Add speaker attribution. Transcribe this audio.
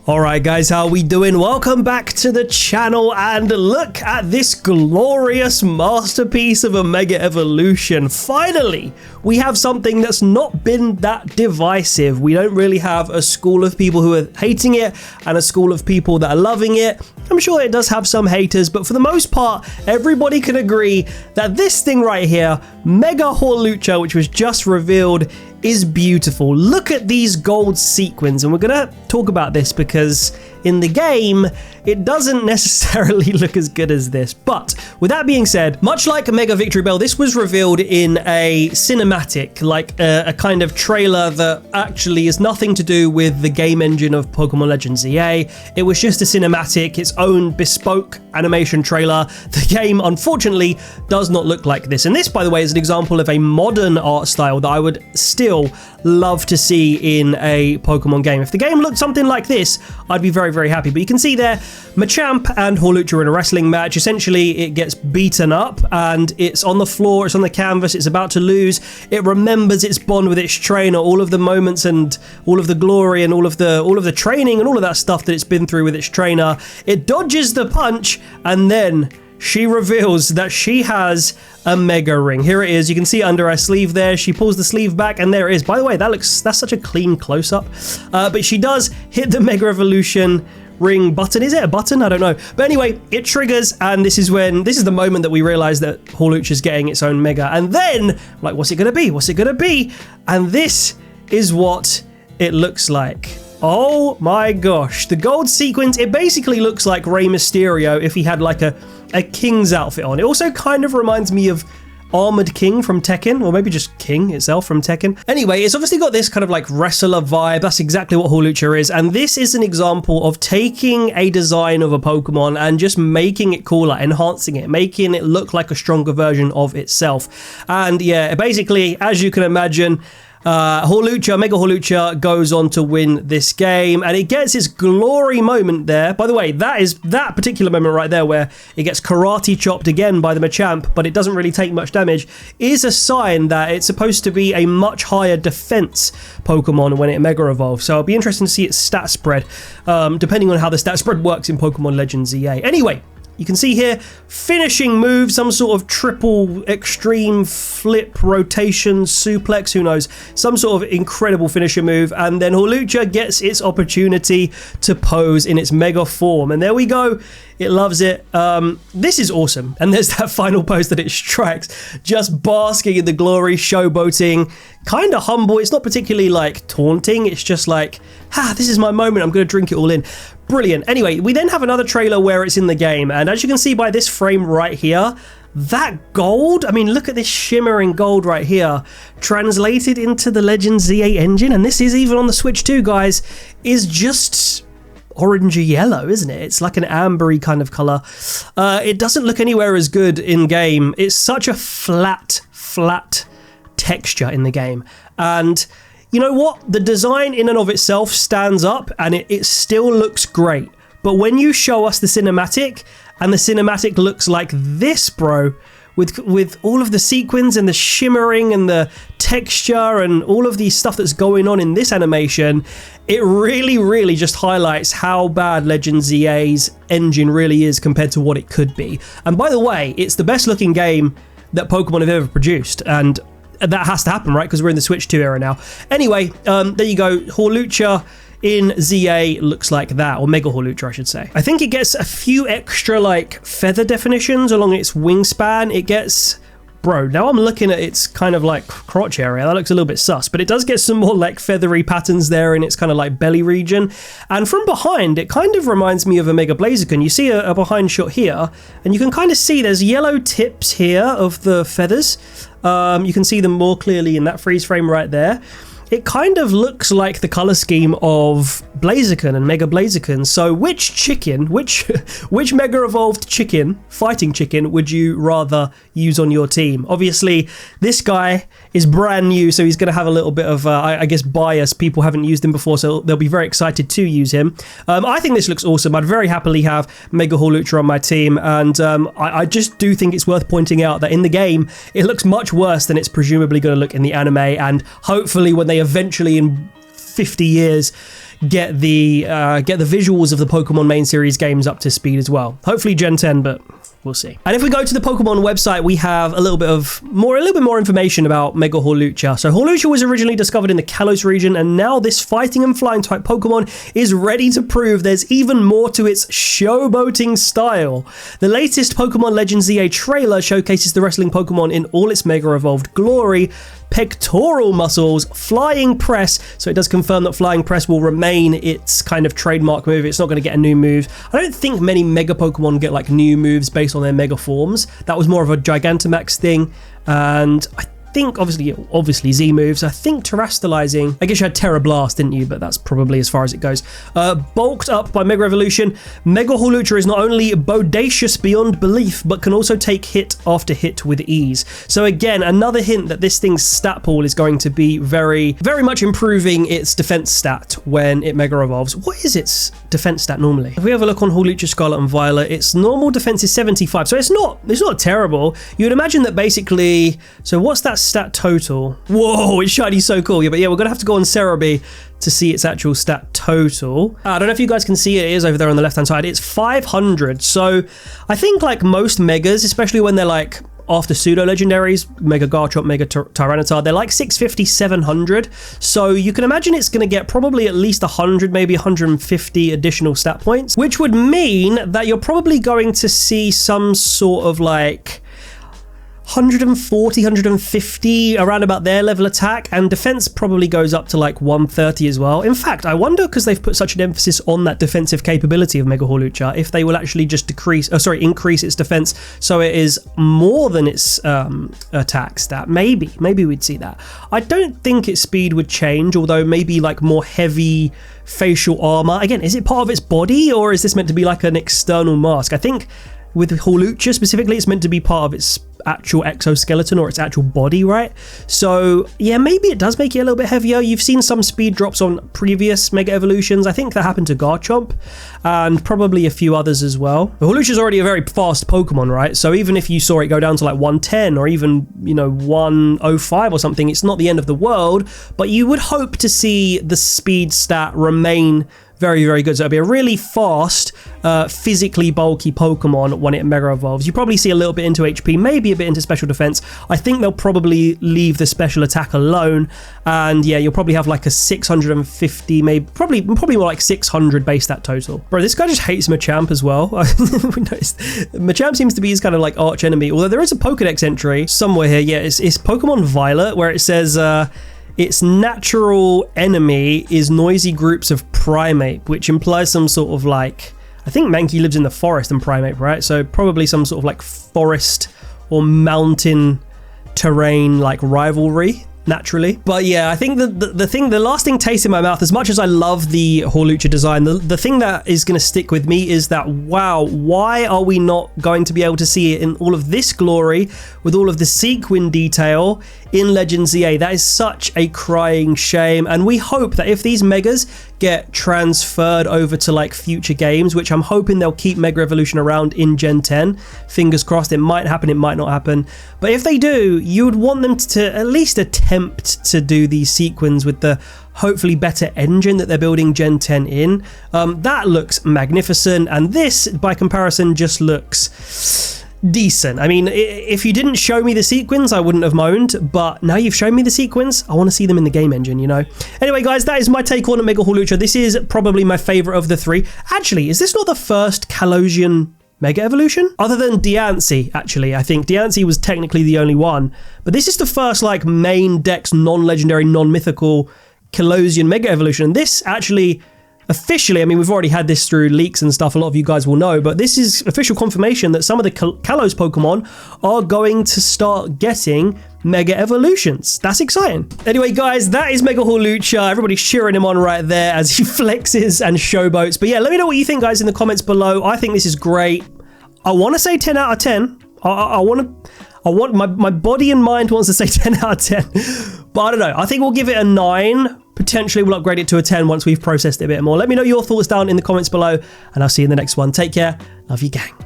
Speaker 1: Alright guys, how we doing? Welcome back to the channel and look at this glorious masterpiece of a Mega Evolution. Finally, we have something that's not been that divisive. We don't really have a school of people who are hating it and a school of people that are loving it. I'm sure it does have some haters, but for the most part, everybody can agree that this thing right here, Mega Hawlucha, which was just revealed, is beautiful. Look at these gold sequins, and we're gonna talk about this because in the game it doesn't necessarily look as good as this. But with that being said, much like a Mega Victory Bell, this was revealed in a cinematic, like a kind of trailer that actually is nothing to do with the game engine of Pokemon Legends EA. It was just a cinematic, its own bespoke animation trailer. The game unfortunately does not look like this, and this, by the way, is an example of a modern art style that I would still love to see in a Pokemon game. If the game looked something like this, I'd be very, very happy. But you can see there, Machamp and Hawlucha are in a wrestling match. Essentially, it gets beaten up and it's on the floor, it's on the canvas, it's about to lose. It remembers its bond with its trainer, all of the moments and all of the glory and all of the training and all of that stuff that it's been through with its trainer. It dodges the punch and then she reveals that she has a Mega Ring. Here it is. You can see it under her sleeve there. She pulls the sleeve back and there it is. By the way, that's such a clean close-up. But she does hit the Mega Evolution ring button. Is it a button? I don't know. But anyway, it triggers and this is the moment that we realize that Hawlucha's getting its own Mega. And then, like, what's it going to be? What's it going to be? And this is what it looks like. Oh my gosh. The gold sequins, it basically looks like Rey Mysterio if he had like a King's outfit on. It also kind of reminds me of Armored King from Tekken, or maybe just King itself from Tekken. Anyway, it's obviously got this kind of like wrestler vibe. That's exactly what Hawlucha is, and this is an example of taking a design of a Pokemon and just making it cooler, enhancing it, making it look like a stronger version of itself. And yeah, basically, as you can imagine, Hawlucha, Mega Hawlucha goes on to win this game, and it gets its glory moment there. By the way, that particular moment right there where it gets karate chopped again by the Machamp, but it doesn't really take much damage, is a sign that it's supposed to be a much higher defense Pokemon when it Mega Evolves. So it'll be interesting to see its stat spread, depending on how the stat spread works in Pokemon Legends EA. Anyway, you can see here, finishing move, some sort of triple extreme flip rotation suplex, who knows, some sort of incredible finisher move, and then Hawlucha gets its opportunity to pose in its Mega form, and there we go. It loves it. This is awesome. And there's that final pose that it strikes, just basking in the glory, showboating, kind of humble. It's not particularly like taunting. It's just like, this is my moment. I'm going to drink it all in. Brilliant. Anyway, we then have another trailer where it's in the game. And as you can see by this frame right here, that gold, I mean, look at this shimmering gold right here, translated into the Legends EA engine. And this is even on the Switch too, guys, is just orangey yellow, isn't it? It's like an ambery kind of color. It doesn't look anywhere as good in game. It's such a flat texture in the game, and you know what, the design in and of itself stands up and it still looks great. But when you show us the cinematic, and the cinematic looks like this, bro, with all of the sequins and the shimmering and the texture and all of the stuff that's going on in this animation, it really just highlights how bad Legends EA's engine really is compared to what it could be. And by the way, it's the best looking game that Pokemon have ever produced, and that has to happen, right? Because we're in the Switch 2 era now. Anyway, there you go. Hawlucha in ZA looks like that, or Mega Hawlucha, I should say. I think it gets a few extra like feather definitions along its wingspan. It gets, bro, now I'm looking at its kind of like crotch area. That looks a little bit sus, but it does get some more like feathery patterns there in its kind of like belly region. And from behind, it kind of reminds me of a Mega Blaziken. You see a behind shot here, and you can kind of see there's yellow tips here of the feathers. You can see them more clearly in that freeze frame right there. It kind of looks like the color scheme of Blaziken and Mega Blaziken. So which chicken, which Mega Evolved chicken, fighting chicken, would you rather use on your team? Obviously, this guy is brand new, so he's going to have a little bit of, I guess, bias. People haven't used him before, so they'll be very excited to use him. I think this looks awesome. I'd very happily have Mega Hawlucha on my team, and I just do think it's worth pointing out that in the game, it looks much worse than it's presumably going to look in the anime, and hopefully when they eventually 50 years, get the visuals of the Pokemon main series games up to speed as well. Hopefully Gen 10, but we'll see. And if we go to the Pokemon website, we have a little bit more information about Mega Hawlucha. So Hawlucha was originally discovered in the Kalos region, and now this fighting and flying type Pokemon is ready to prove there's even more to its showboating style. The latest Pokemon Legends ZA trailer showcases the wrestling Pokemon in all its Mega Evolved glory, pectoral muscles, flying press. So it does confirm that flying press will remain its kind of trademark move. It's not going to get a new move. I don't think many Mega Pokemon get like new moves based on their Mega forms. That was more of a Gigantamax thing, and I think obviously Z moves. I think terastallizing, I guess you had Terra Blast, didn't you? But that's probably as far as it goes. Bulked up by Mega Evolution, Mega Hawlucha is not only bodacious beyond belief, but can also take hit after hit with ease. So again, another hint that this thing's stat pool is going to be very, very much improving its defense stat when it Mega Evolves. What is its defense stat normally? If we have a look on Hawlucha Scarlet and Violet, its normal defense is 75, so it's not terrible. You would imagine that basically, so what's that stat total? Whoa, it's shiny, so cool. Yeah, but yeah, we're gonna have to go on Cerebi to see its actual stat total. I don't know if you guys can see it. It is over there on the left hand side. It's 500. So I think like most megas, especially when they're like after pseudo legendaries, Mega Garchomp, Mega Tyranitar, they're like 650, 700. So you can imagine it's going to get probably at least 100, maybe 150 additional stat points, which would mean that you're probably going to see some sort of like 140, 150, around about their level attack, and defense probably goes up to like 130 as well. In fact, I wonder, because they've put such an emphasis on that defensive capability of Mega Hawlucha, if they will actually just increase its defense so it is more than its attack stat. Maybe we'd see that. I don't think its speed would change, although maybe like more heavy facial armor. Again, is it part of its body, or is this meant to be like an external mask? I think with Hawlucha specifically, it's meant to be part of its actual exoskeleton or its actual body, right? So yeah, maybe it does make it a little bit heavier. You've seen some speed drops on previous Mega Evolutions. I think that happened to Garchomp and probably a few others as well. Hawlucha is already a very fast Pokemon, right? So even if you saw it go down to like 110 or even, 105 or something, it's not the end of the world, but you would hope to see the speed stat remain very, very good. So it'll be a really fast, physically bulky Pokemon when it Mega Evolves. You probably see a little bit into HP, maybe a bit into special defense. I think they'll probably leave the special attack alone. And yeah, you'll probably have like a 650, probably more like 600 base stat total. Bro, this guy just hates Machamp as well. We noticed Machamp seems to be his kind of like arch enemy. Although there is a Pokedex entry somewhere here. Yeah, it's Pokemon Violet, where it says, its natural enemy is noisy groups of primate, which implies some sort of like, I think Mankey lives in the forest and primate, right? So probably some sort of like forest or mountain terrain like rivalry naturally. But yeah, I think the lasting taste in my mouth, as much as I love the Hawlucha design, the thing that is going to stick with me is that, wow, why are we not going to be able to see it in all of this glory with all of the sequin detail in Legends ZA? That is such a crying shame, and we hope that if these megas get transferred over to like future games, which I'm hoping they'll keep Mega Evolution around in Gen 10, fingers crossed, it might happen, it might not happen, but if they do, you would want them to at least attempt to do these sequins with the hopefully better engine that they're building Gen 10 in. That looks magnificent, and this by comparison just looks decent. I mean, if you didn't show me the sequins, I wouldn't have moaned, but now you've shown me the sequins, I want to see them in the game engine, Anyway, guys, that is my take on Mega Hawlucha. This is probably my favorite of the three. Actually, is this not the first Kalosian Mega Evolution? Other than Diancie, actually. I think Diancie was technically the only one, but this is the first like main Dex non-legendary, non-mythical Kalosian Mega Evolution. And this actually officially, I mean, we've already had this through leaks and stuff, a lot of you guys will know, but this is official confirmation that some of the Kalos Pokemon are going to start getting Mega Evolutions. That's exciting. Anyway, guys, that is Mega Hawlucha. Everybody's cheering him on right there as he flexes and showboats. But yeah, let me know what you think, guys, in the comments below. I think this is great. I want to say 10 out of 10. I want my body and mind wants to say 10 out of 10, but I don't know. I think we'll give it a 9. Potentially we'll upgrade it to a 10 once we've processed it a bit more. Let me know your thoughts down in the comments below, and I'll see you in the next one. Take care. Love you, gang.